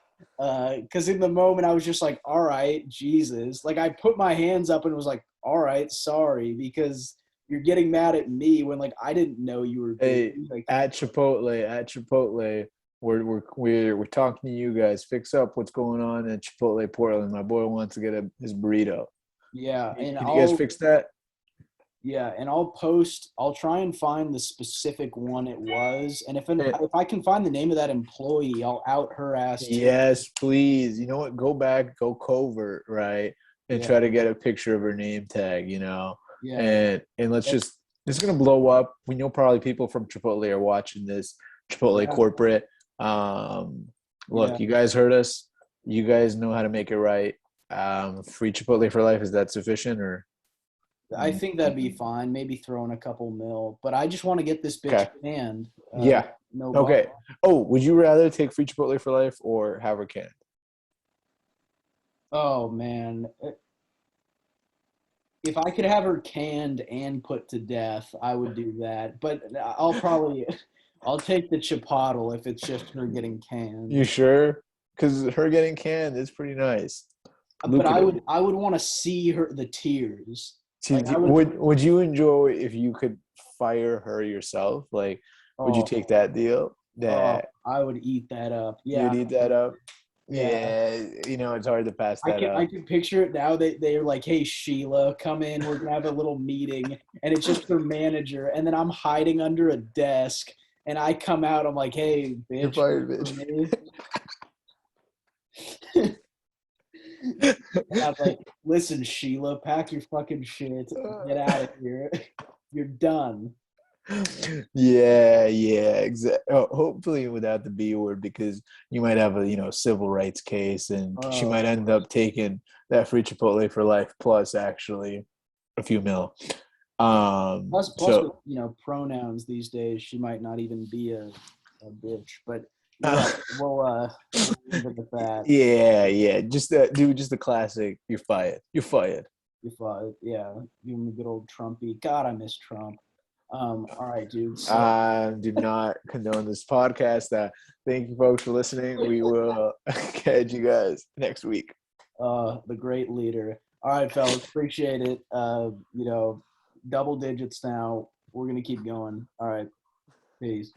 Because in the moment I was just like, all right, Jesus. Like, I put my hands up and was like, all right, sorry, because you're getting mad at me when, like, I didn't know you were busy. Hey, Like, at Chipotle, we're talking to you guys. Fix up what's going on at Chipotle Portland. My boy wants to get his burrito. yeah, and Can you guys fix that? I'll try and find the specific one it was. And Eh, if I can find the name of that employee, I'll out her ass too. Yes, please. You know what? Go back, go covert, right? And Yeah, try to get a picture of her name tag, yeah. And let's just it's gonna blow up. We know probably people from Chipotle are watching this, Chipotle Yeah, corporate. yeah. Look, you guys heard us. You guys know how to make it right. Free Chipotle for life, is that sufficient or I think that'd be fine. Maybe throw in a couple mil, but I just want to get this bitch okay. canned. Yeah. No bother. Okay. Oh, would you rather take free Chipotle for life or have her canned? Oh man, if I could have her canned and put to death, I would do that. But I'll take the Chipotle if it's just her getting You canned. sure? Because her getting canned is pretty nice, But I lucrative. would I would want to see the tears. See, Like, I would. would you enjoy if you could fire her yourself? Like, would you Oh, take that deal? oh, That I would eat that up. you'd Yeah, eat that up? yeah. Yeah, it's hard to pass that I up. can picture it now. They're like, "Hey, Sheila, come in. We're gonna have a little meeting," and it's just her manager, and then I'm hiding under a desk, and I come out. I'm like, "Hey, You're bitch, fired, for bitch. me." And I'm like, "Listen, Sheila, pack your fucking shit. Get out of here. You're done." Yeah, exactly. Hopefully without the B word, because you might have a civil rights case, and she Oh, might end up taking that free Chipotle for life plus actually a few mil. plus with So pronouns these days, she might not even be a bitch. But you're right. We'll leave it at that. yeah, just the classic. You're fired. You're fired. If yeah, give him a good old Trumpy. God, I miss Trump. All right, dude. So Do not condone this podcast. Thank you, folks, for listening. We will catch you guys next week. the great leader. All right, fellas, appreciate it. Double digits now. We're gonna keep going. All right, peace.